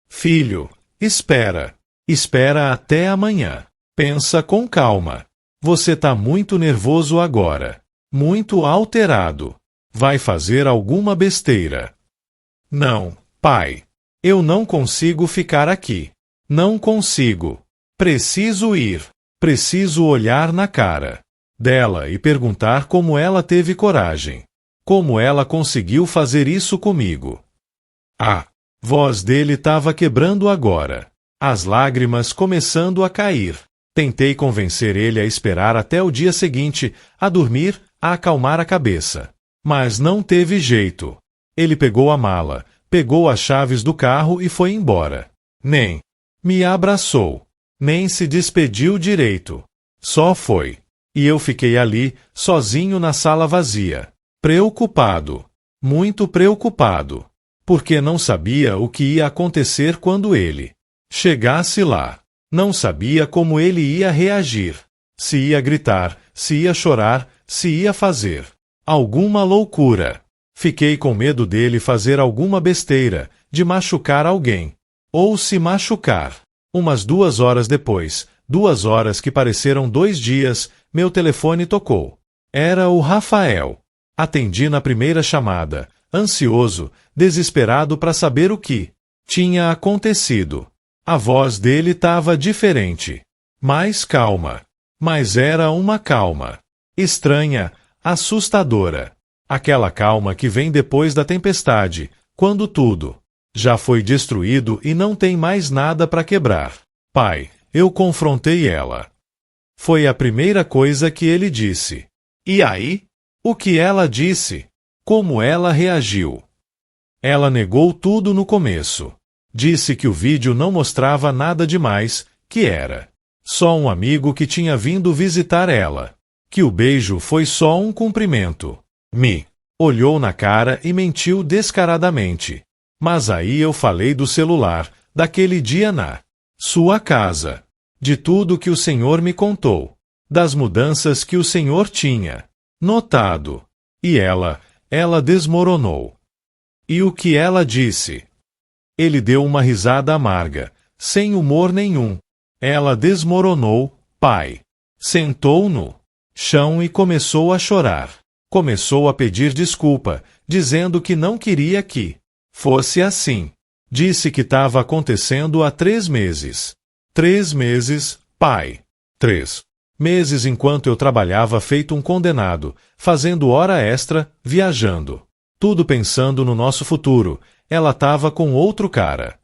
Filho, espera. Espera até amanhã. Pensa com calma. Você tá muito nervoso agora. Muito alterado. Vai fazer alguma besteira. Não, pai. Eu não consigo ficar aqui. Não consigo. Preciso ir. Preciso olhar na cara dela e perguntar como ela teve coragem. Como ela conseguiu fazer isso comigo. A voz dele estava quebrando agora. As lágrimas começando a cair. Tentei convencer ele a esperar até o dia seguinte, a dormir, a acalmar a cabeça. Mas não teve jeito. Ele pegou a mala, pegou as chaves do carro e foi embora. Nem me abraçou. Nem se despediu direito. Só foi. E eu fiquei ali, sozinho na sala vazia. Preocupado. Muito preocupado. Porque não sabia o que ia acontecer quando ele chegasse lá. Não sabia como ele ia reagir. Se ia gritar, se ia chorar, se ia fazer alguma loucura. Fiquei com medo dele fazer alguma besteira, de machucar alguém. Ou se machucar. Umas 2 horas depois, 2 horas que pareceram 2 dias, meu telefone tocou. Era o Rafael. Atendi na primeira chamada, ansioso, desesperado para saber o que tinha acontecido. A voz dele estava diferente. Mais calma. Mas era uma calma estranha, assustadora. Aquela calma que vem depois da tempestade, quando tudo já foi destruído e não tem mais nada para quebrar. Pai, eu confrontei ela. Foi a primeira coisa que ele disse. E aí? O que ela disse? Como ela reagiu? Ela negou tudo no começo. Disse que o vídeo não mostrava nada demais, que era só um amigo que tinha vindo visitar ela. Que o beijo foi só um cumprimento. Me olhou na cara e mentiu descaradamente. Mas aí eu falei do celular, daquele dia na sua casa, de tudo que o Senhor me contou, das mudanças que o Senhor tinha notado. E ela desmoronou. E o que ela disse? Ele deu uma risada amarga, sem humor nenhum. Ela desmoronou, pai. Sentou no chão e começou a chorar. Começou a pedir desculpa, dizendo que não queria que fosse assim. Disse que estava acontecendo há 3 meses. 3 meses, pai. 3 meses enquanto eu trabalhava feito um condenado, fazendo hora extra, viajando. Tudo pensando no nosso futuro. Ela estava com outro cara.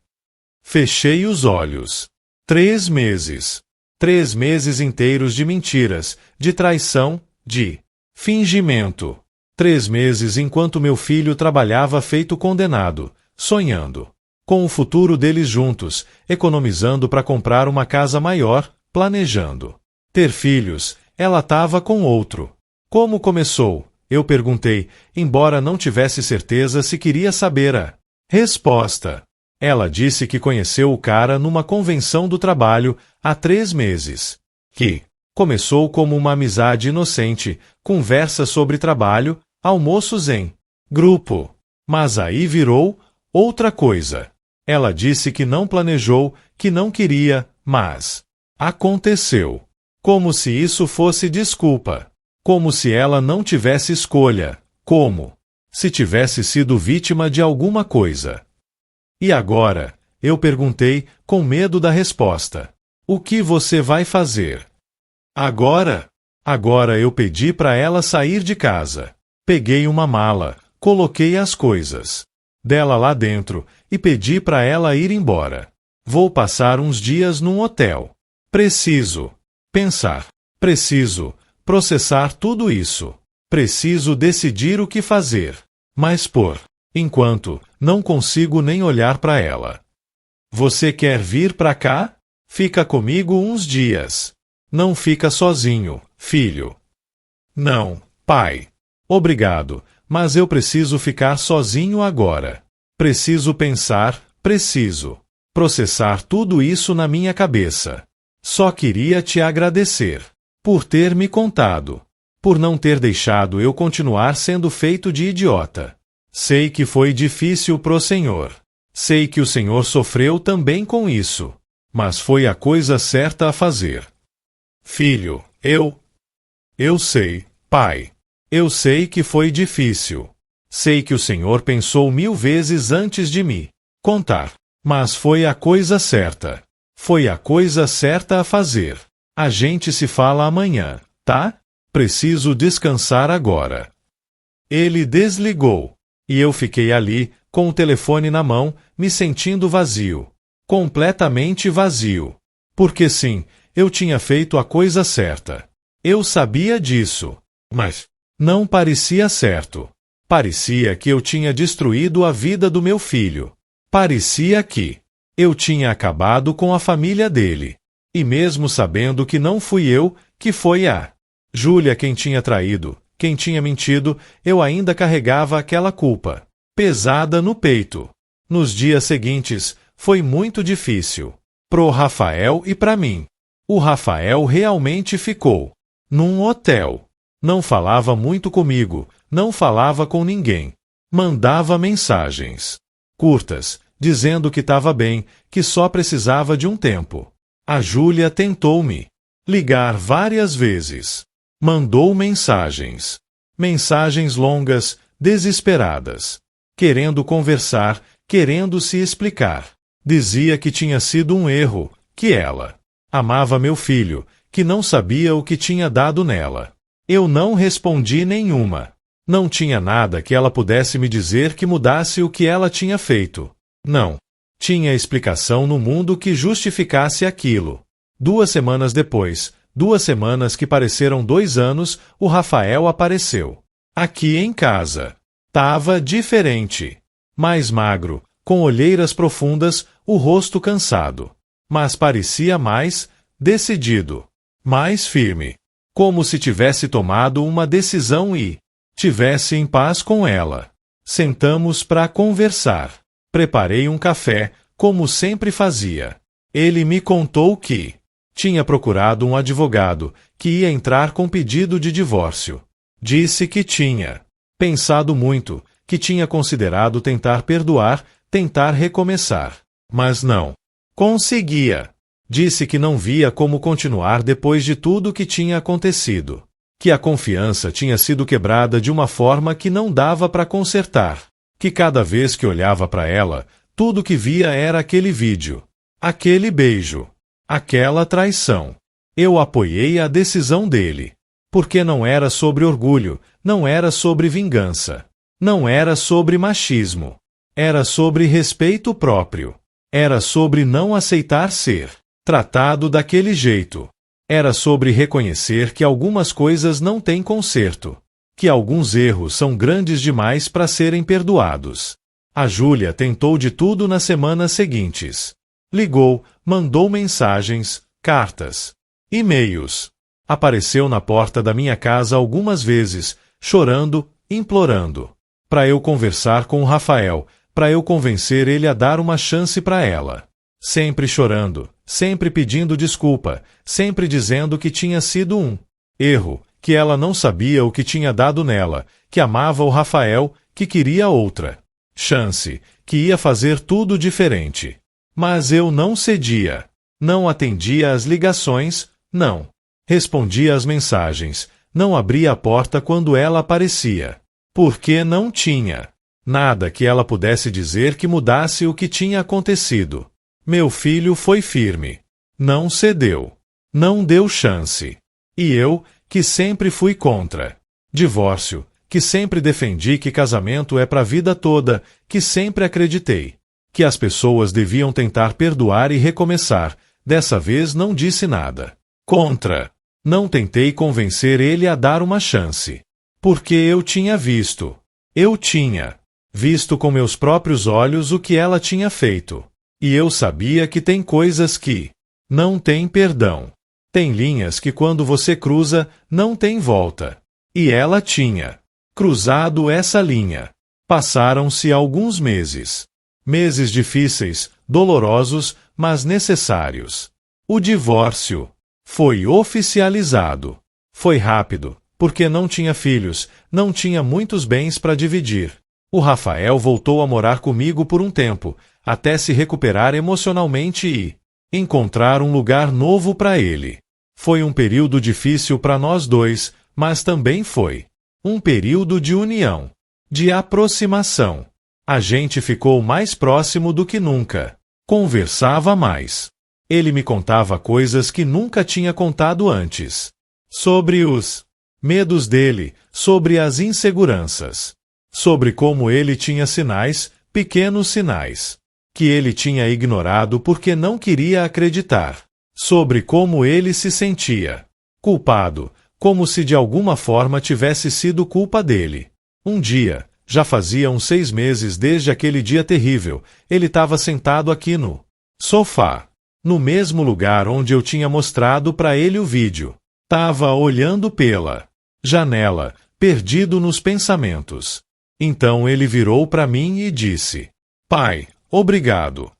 Fechei os olhos. 3 meses. 3 meses inteiros de mentiras, de traição, de fingimento. 3 meses enquanto meu filho trabalhava feito condenado, sonhando com o futuro deles juntos, economizando para comprar uma casa maior, planejando ter filhos. Ela estava com outro. Como começou? Eu perguntei, embora não tivesse certeza se queria saber a resposta. Ela disse que conheceu o cara numa convenção do trabalho há 3 meses. Que começou como uma amizade inocente, conversa sobre trabalho, almoços em grupo. Mas aí virou outra coisa. Ela disse que não planejou, que não queria, mas aconteceu. Como se isso fosse desculpa. Como se ela não tivesse escolha. Como se tivesse sido vítima de alguma coisa. E agora? Eu perguntei, com medo da resposta. O que você vai fazer? Agora? Agora eu pedi para ela sair de casa. Peguei uma mala, coloquei as coisas dela lá dentro e pedi para ela ir embora. Vou passar uns dias num hotel. Preciso pensar. Preciso processar tudo isso. Preciso decidir o que fazer. Mas por enquanto, não consigo nem olhar para ela. Você quer vir para cá? Fica comigo uns dias. Não fica sozinho, filho. Não, pai. Obrigado, mas eu preciso ficar sozinho agora. Preciso pensar, preciso processar tudo isso na minha cabeça. Só queria te agradecer por ter me contado, por não ter deixado eu continuar sendo feito de idiota. Sei que foi difícil pro Senhor. Sei que o Senhor sofreu também com isso. Mas foi a coisa certa a fazer. Filho, eu sei, pai. Eu sei que foi difícil. Sei que o Senhor pensou 1000 vezes antes de me contar. Mas foi a coisa certa. Foi a coisa certa a fazer. A gente se fala amanhã, tá? Preciso descansar agora. Ele desligou. E eu fiquei ali, com o telefone na mão, me sentindo vazio. Completamente vazio. Porque sim, eu tinha feito a coisa certa. Eu sabia disso. Mas não parecia certo. Parecia que eu tinha destruído a vida do meu filho. Parecia que eu tinha acabado com a família dele. E mesmo sabendo que não fui eu, que foi a Júlia quem tinha traído, quem tinha mentido, eu ainda carregava aquela culpa pesada no peito. Nos dias seguintes, foi muito difícil. Pro Rafael e pra mim. O Rafael realmente ficou num hotel. Não falava muito comigo, não falava com ninguém. Mandava mensagens curtas, dizendo que estava bem, que só precisava de um tempo. A Júlia tentou me ligar várias vezes. Mandou mensagens longas, desesperadas. Querendo conversar, querendo se explicar. Dizia que tinha sido um erro, que ela amava meu filho, que não sabia o que tinha dado nela. Eu não respondi nenhuma. Não tinha nada que ela pudesse me dizer que mudasse o que ela tinha feito. Não tinha explicação no mundo que justificasse aquilo. 2 semanas depois, 2 semanas que pareceram 2 anos, o Rafael apareceu. Aqui em casa. Tava diferente. Mais magro, com olheiras profundas, o rosto cansado. Mas parecia mais decidido. Mais firme. Como se tivesse tomado uma decisão e tivesse em paz com ela. Sentamos para conversar. Preparei um café, como sempre fazia. Ele me contou que tinha procurado um advogado, que ia entrar com pedido de divórcio. Disse que tinha pensado muito, que tinha considerado tentar perdoar, tentar recomeçar. Mas não conseguia. Disse que não via como continuar depois de tudo que tinha acontecido. Que a confiança tinha sido quebrada de uma forma que não dava para consertar. Que cada vez que olhava para ela, tudo que via era aquele vídeo. Aquele beijo. Aquela traição. Eu apoiei a decisão dele. Porque não era sobre orgulho, não era sobre vingança. Não era sobre machismo. Era sobre respeito próprio. Era sobre não aceitar ser tratado daquele jeito. Era sobre reconhecer que algumas coisas não têm conserto. Que alguns erros são grandes demais para serem perdoados. A Júlia tentou de tudo nas semanas seguintes. Ligou, mandou mensagens, cartas, e-mails. Apareceu na porta da minha casa algumas vezes, chorando, implorando. Para eu conversar com o Rafael, para eu convencer ele a dar uma chance para ela. Sempre chorando, sempre pedindo desculpa, sempre dizendo que tinha sido um erro, que ela não sabia o que tinha dado nela, que amava o Rafael, que queria outra chance, que ia fazer tudo diferente. Mas eu não cedia. Não atendia às ligações, não respondia às mensagens, não abria a porta quando ela aparecia. Porque não tinha nada que ela pudesse dizer que mudasse o que tinha acontecido. Meu filho foi firme. Não cedeu. Não deu chance. E eu, que sempre fui contra divórcio, que sempre defendi que casamento é para a vida toda, que sempre acreditei que as pessoas deviam tentar perdoar e recomeçar, dessa vez não disse nada contra. Não tentei convencer ele a dar uma chance. Porque eu tinha visto. Eu tinha visto com meus próprios olhos o que ela tinha feito. E eu sabia que tem coisas que não têm perdão. Tem linhas que quando você cruza, não tem volta. E ela tinha cruzado essa linha. Passaram-se alguns meses. Meses difíceis, dolorosos, mas necessários. O divórcio foi oficializado. Foi rápido, porque não tinha filhos, não tinha muitos bens para dividir. O Rafael voltou a morar comigo por um tempo, até se recuperar emocionalmente e encontrar um lugar novo para ele. Foi um período difícil para nós dois, mas também foi um período de união, de aproximação. A gente ficou mais próximo do que nunca. Conversava mais. Ele me contava coisas que nunca tinha contado antes. Sobre os medos dele, sobre as inseguranças. Sobre como ele tinha sinais, pequenos sinais, que ele tinha ignorado porque não queria acreditar. Sobre como ele se sentia culpado, como se de alguma forma tivesse sido culpa dele. Um dia, já fazia uns 6 meses desde aquele dia terrível, ele estava sentado aqui no sofá, no mesmo lugar onde eu tinha mostrado para ele o vídeo. Tava olhando pela janela, perdido nos pensamentos. Então ele virou para mim e disse: "Pai, obrigado."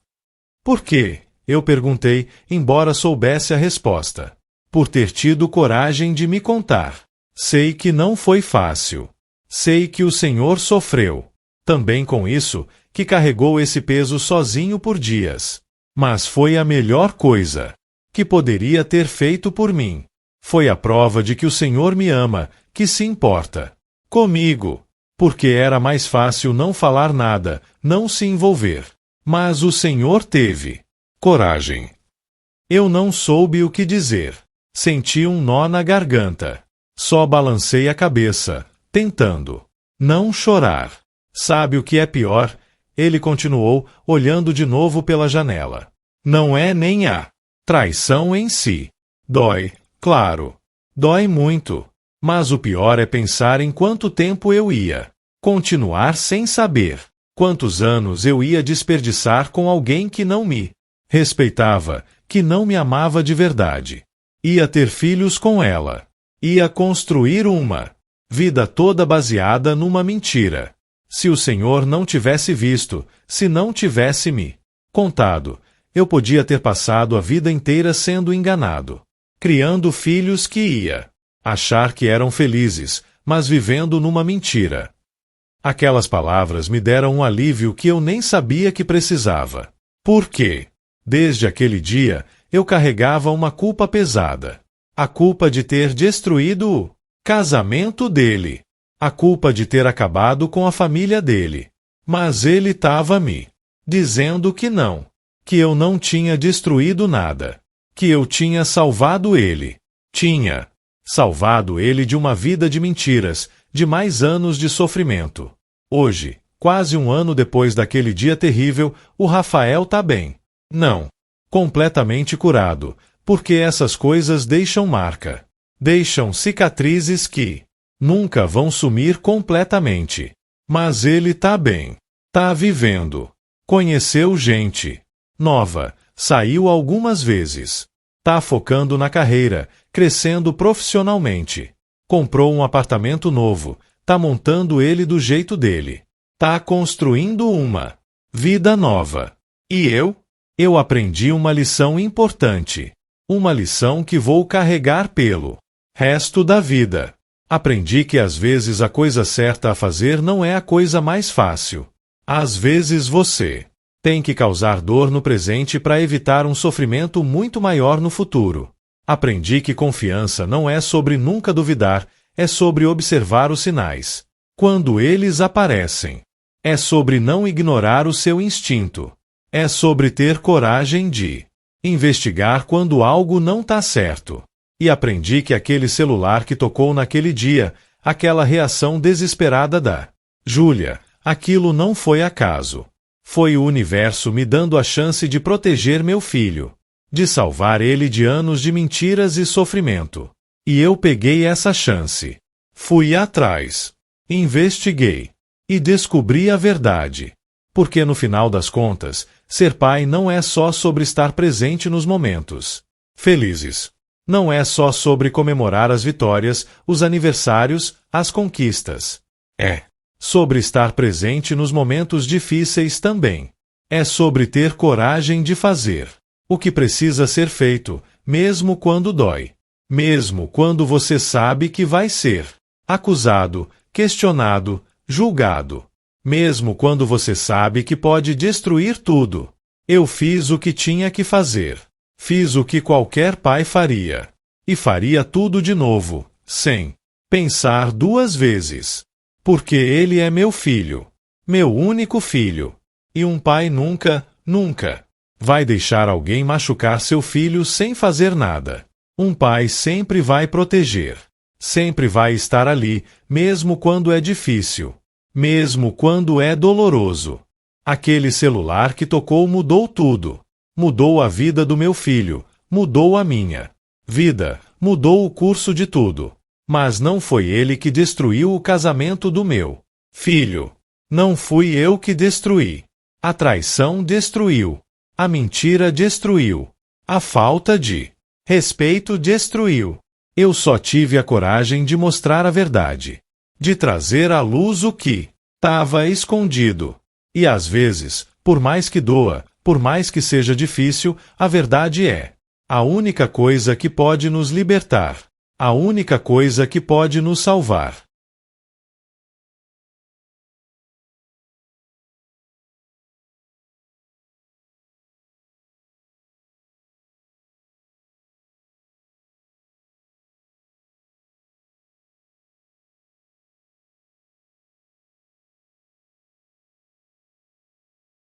"Por quê?" eu perguntei, embora soubesse a resposta. "Por ter tido coragem de me contar. Sei que não foi fácil. Sei que o Senhor sofreu também com isso, que carregou esse peso sozinho por dias. Mas foi a melhor coisa que poderia ter feito por mim. Foi a prova de que o Senhor me ama, que se importa comigo. Porque era mais fácil não falar nada, não se envolver. Mas o Senhor teve coragem." Eu não soube o que dizer. Senti um nó na garganta. Só balancei a cabeça, tentando não chorar. Sabe o que é pior? Ele continuou, olhando de novo pela janela. Não é nem a traição em si. Dói, claro. Dói muito. Mas o pior é pensar em quanto tempo eu ia continuar sem saber. Quantos anos eu ia desperdiçar com alguém que não me respeitava, que não me amava de verdade. Ia ter filhos com ela. Ia construir uma vida toda baseada numa mentira. Se o Senhor não tivesse visto, se não tivesse me contado, eu podia ter passado a vida inteira sendo enganado, criando filhos que ia achar que eram felizes, mas vivendo numa mentira. Aquelas palavras me deram um alívio que eu nem sabia que precisava. Por quê? Desde aquele dia, eu carregava uma culpa pesada. A culpa de ter destruído o casamento dele. A culpa de ter acabado com a família dele. Mas ele estava me dizendo que não. Que eu não tinha destruído nada. Que eu tinha salvado ele. Tinha salvado ele de uma vida de mentiras, de mais anos de sofrimento. Hoje, quase um ano depois daquele dia terrível, o Rafael tá bem. Não. Completamente curado, porque essas coisas deixam marca. Deixam cicatrizes que nunca vão sumir completamente. Mas ele tá bem. Tá vivendo. Conheceu gente nova. Saiu algumas vezes. Tá focando na carreira, crescendo profissionalmente. Comprou um apartamento novo. Tá montando ele do jeito dele. Tá construindo uma vida nova. E eu? Eu aprendi uma lição importante. Uma lição que vou carregar pelo resto da vida. Aprendi que às vezes a coisa certa a fazer não é a coisa mais fácil. Às vezes você tem que causar dor no presente para evitar um sofrimento muito maior no futuro. Aprendi que confiança não é sobre nunca duvidar, é sobre observar os sinais. Quando eles aparecem. É sobre não ignorar o seu instinto. É sobre ter coragem de investigar quando algo não está certo. E aprendi que aquele celular que tocou naquele dia, aquela reação desesperada da Júlia, aquilo não foi acaso. Foi o universo me dando a chance de proteger meu filho, de salvar ele de anos de mentiras e sofrimento. E eu peguei essa chance. Fui atrás. Investiguei. E descobri a verdade. Porque no final das contas, ser pai não é só sobre estar presente nos momentos felizes. Não é só sobre comemorar as vitórias, os aniversários, as conquistas. É sobre estar presente nos momentos difíceis também. É sobre ter coragem de fazer o que precisa ser feito, mesmo quando dói. Mesmo quando você sabe que vai ser acusado, questionado, julgado. Mesmo quando você sabe que pode destruir tudo. Eu fiz o que tinha que fazer. Fiz o que qualquer pai faria. E faria tudo de novo, sem pensar duas vezes. Porque ele é meu filho. Meu único filho. E um pai nunca vai deixar alguém machucar seu filho sem fazer nada. Um pai sempre vai proteger. Sempre vai estar ali, mesmo quando é difícil. Mesmo quando é doloroso. Aquele celular que tocou mudou tudo. Mudou a vida do meu filho. Mudou a minha vida. Mudou o curso de tudo. Mas não foi ele que destruiu o casamento do meu filho. Não fui eu que destruí. A traição destruiu. A mentira destruiu. A falta de respeito destruiu. Eu só tive a coragem de mostrar a verdade. De trazer à luz o que estava escondido. E às vezes, por mais que doa, por mais que seja difícil, a verdade é a única coisa que pode nos libertar. A única coisa que pode nos salvar.